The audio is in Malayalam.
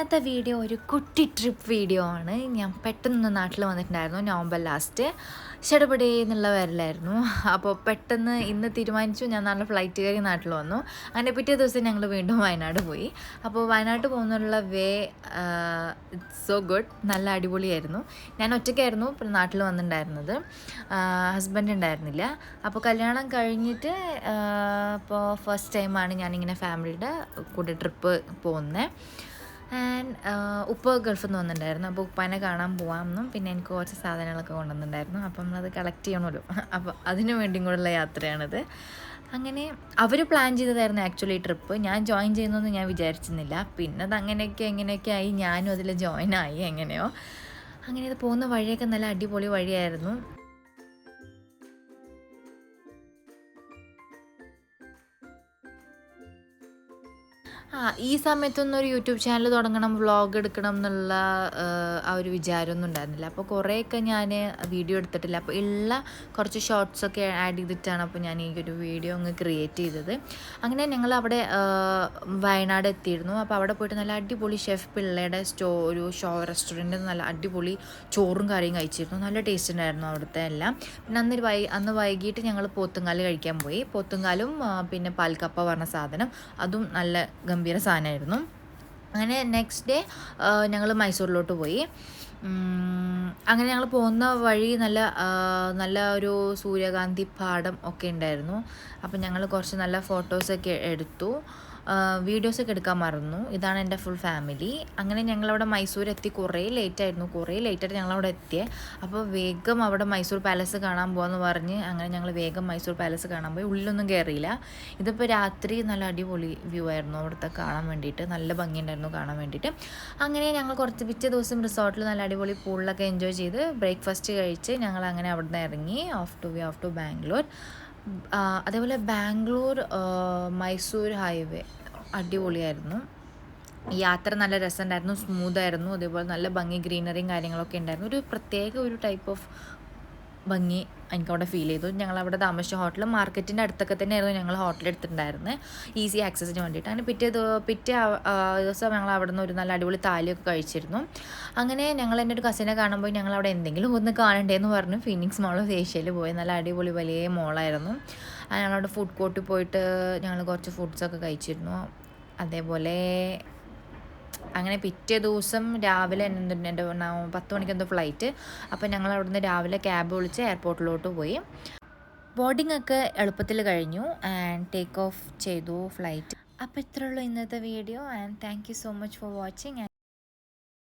ഇന്നത്തെ വീഡിയോ ഒരു കുട്ടി ട്രിപ്പ് വീഡിയോ ആണ്. ഞാൻ പെട്ടെന്ന് നാട്ടിൽ വന്നിട്ടുണ്ടായിരുന്നു നവംബർ ലാസ്റ്റ്. ഷടപടേ എന്നുള്ള വരലായിരുന്നു. അപ്പോൾ പെട്ടെന്ന് ഇന്ന് തീരുമാനിച്ചു ഞാൻ നാളെ ഫ്ലൈറ്റ് കയറി നാട്ടിൽ വന്നു. അങ്ങനെ പിറ്റേ ദിവസം ഞങ്ങൾ വീണ്ടും വയനാട് പോയി. അപ്പോൾ വയനാട് പോകുന്നുള്ള ഇറ്റ്സ് സോ ഗുഡ്, നല്ല അടിപൊളിയായിരുന്നു. ഞാൻ ഒറ്റയ്ക്കായിരുന്നു ഇപ്പോൾ നാട്ടിൽ വന്നിട്ടുണ്ടായിരുന്നത്, ഹസ്ബൻഡ് ഉണ്ടായിരുന്നില്ല. അപ്പോൾ കല്യാണം കഴിഞ്ഞിട്ട് ഇപ്പോൾ ഫസ്റ്റ് ടൈമാണ് ഞാനിങ്ങനെ ഫാമിലിയുടെ കൂടെ ട്രിപ്പ് പോകുന്നത്. ആൻഡ് ഉപ്പ ഗൾഫിൽ നിന്ന് വന്നിട്ടുണ്ടായിരുന്നു. അപ്പോൾ ഉപ്പാനെ കാണാൻ പോകാമെന്നും പിന്നെ എനിക്ക് കുറച്ച് സാധനങ്ങളൊക്കെ കൊണ്ടുവന്നിട്ടുണ്ടായിരുന്നു. അപ്പം നമ്മളത് കളക്ട് ചെയ്യണമല്ലോ, അപ്പോൾ അതിനു വേണ്ടിയും കൂടെയുള്ള യാത്രയാണിത്. അങ്ങനെ അവർ പ്ലാൻ ചെയ്തതായിരുന്നു ആക്ച്വലി ട്രിപ്പ്. ഞാൻ ജോയിൻ ചെയ്യുന്നതെന്ന് ഞാൻ വിചാരിച്ചിരുന്നില്ല. പിന്നെ അത് എങ്ങനെയൊക്കെ ആയി ഞാനും അതിൽ ജോയിൻ ആയി എങ്ങനെയോ. അങ്ങനെ ഇത് പോകുന്ന വഴിയൊക്കെ നല്ല അടിപൊളി വഴിയായിരുന്നു. ഈ സമയത്തൊന്നും ഒരു യൂട്യൂബ് ചാനൽ തുടങ്ങണം, വ്ളോഗ് എടുക്കണം എന്നുള്ള ആ ഒരു വിചാരമൊന്നും ഉണ്ടായിരുന്നില്ല. അപ്പോൾ കുറേയൊക്കെ ഞാൻ വീഡിയോ എടുത്തിട്ടില്ല. അപ്പോൾ ഉള്ള കുറച്ച് ഷോർട്സൊക്കെ ആഡ് ചെയ്തിട്ടാണ് അപ്പോൾ ഞാൻ ഈ ഒരു വീഡിയോ അങ്ങ് ക്രിയേറ്റ് ചെയ്തത്. അങ്ങനെ ഞങ്ങൾ അവിടെ വയനാട് എത്തിയിരുന്നു. അപ്പോൾ അവിടെ പോയിട്ട് നല്ല അടിപൊളി ഷെഫ് പിള്ളയുടെ ഒരു റെസ്റ്റോറൻറ്റ് നല്ല അടിപൊളി ചോറും കറിയും കഴിച്ചിരുന്നു. നല്ല ടേസ്റ്റ് ഉണ്ടായിരുന്നു അവിടുത്തെ എല്ലാം. പിന്നെ അന്ന് വൈകിട്ട് ഞങ്ങൾ പോത്തുങ്കാൽ കഴിക്കാൻ പോയി. പോത്തുങ്കാലും പിന്നെ പാൽക്കപ്പ പറഞ്ഞ സാധനം, അതും നല്ല ഗംഭീര സാധനമായിരുന്നു. അങ്ങനെ നെക്സ്റ്റ് ഡേ ഞങ്ങൾ മൈസൂരിലോട്ട് പോയി. അങ്ങനെ ഞങ്ങൾ പോകുന്ന വഴി നല്ല ഒരു സൂര്യകാന്തി പാടം ഒക്കെ ഉണ്ടായിരുന്നു. അപ്പം ഞങ്ങൾ കുറച്ച് നല്ല ഫോട്ടോസൊക്കെ എടുത്തു. വീഡിയോസൊക്കെ എടുക്കാൻ മറന്നു. ഇതാണ് എൻ്റെ ഫുൾ ഫാമിലി. അങ്ങനെ ഞങ്ങളവിടെ മൈസൂർ എത്തി. കുറേ ലേറ്റായിട്ട് ഞങ്ങളവിടെ എത്തിയത്. അപ്പോൾ വേഗം അവിടെ മൈസൂർ പാലസ് കാണാൻ പോകാമെന്ന് പറഞ്ഞ് അങ്ങനെ ഞങ്ങൾ വേഗം മൈസൂർ പാലസ് കാണാൻ പോയി. ഉള്ളിലൊന്നും കയറിയില്ല. ഇതിപ്പോൾ രാത്രി നല്ല അടിപൊളി വ്യൂ ആയിരുന്നു അവിടുത്തെ കാണാൻ വേണ്ടിയിട്ട്. നല്ല ഭംഗിയുണ്ടായിരുന്നു കാണാൻ വേണ്ടിയിട്ട്. അങ്ങനെ ഞങ്ങൾ പിറ്റേ ദിവസം റിസോർട്ടിൽ നല്ല അടിപൊളി പൂളിലൊക്കെ എൻജോയ് ചെയ്ത് ബ്രേക്ക്ഫാസ്റ്റ് കഴിച്ച് ഞങ്ങൾ അങ്ങനെ അവിടെ നിന്ന് ഇറങ്ങി ഓഫ് ടു ബാംഗ്ലൂർ. അതേപോലെ ബാംഗ്ലൂർ മൈസൂർ ഹൈവേ അടിപൊളിയായിരുന്നു. യാത്ര നല്ല രസമുണ്ടായിരുന്നു, സ്മൂത്തായിരുന്നു. അതേപോലെ നല്ല ഭംഗി, ഗ്രീനറിയും കാര്യങ്ങളൊക്കെ ഉണ്ടായിരുന്നു. ഒരു പ്രത്യേക ഒരു ടൈപ്പ് ഓഫ് ഭംഗി എനിക്കവിടെ ഫീൽ ചെയ്തു. ഞങ്ങളവിടെ താമസിച്ച ഹോട്ടൽ മാർക്കറ്റിൻ്റെ അടുത്തൊക്കെ തന്നെയായിരുന്നു ഞങ്ങൾ ഹോട്ടൽ എടുത്തിട്ടുണ്ടായിരുന്നത്, ഈസി ആക്സസിന് വേണ്ടിയിട്ട്. അങ്ങനെ പിറ്റേ ദിവസം ഞങ്ങൾ അവിടെ നിന്ന് ഒരു നല്ല അടിപൊളി താലിയൊക്കെ കഴിച്ചിരുന്നു. അങ്ങനെ ഞങ്ങൾ എൻ്റെ ഒരു കസിനെ കാണുമ്പോൾ ഞങ്ങൾ അവിടെ എന്തെങ്കിലും ഒന്ന് കാണണ്ടേന്ന് പറഞ്ഞു ഫീനിക്സ് മോൾ ഓഫ് ഏഷ്യയിൽ പോയി. നല്ല അടിപൊളി വലിയ മോളായിരുന്നു. ഞങ്ങളവിടെ ഫുഡ് കോർട്ടിൽ പോയിട്ട് ഞങ്ങൾ കുറച്ച് ഫുഡ്സൊക്കെ കഴിച്ചിരുന്നു. അതേപോലെ അങ്ങനെ പിറ്റേ ദിവസം രാവിലെ എൻ്റെ 10 മണിക്ക് എന്തോ ഫ്ലൈറ്റ്. അപ്പോൾ ഞങ്ങൾ അവിടുന്ന് രാവിലെ ക്യാബ് വിളിച്ച് എയർപോർട്ടിലോട്ട് പോയി. ബോർഡിംഗ് ഒക്കെ എളുപ്പത്തിൽ കഴിഞ്ഞു ആൻഡ് ടേക്ക് ഓഫ് ചെയ്തു ഫ്ലൈറ്റ്. അപ്പോൾ ഇത്രയുള്ളൂ ഇന്നത്തെ video. And thank you so much for watching.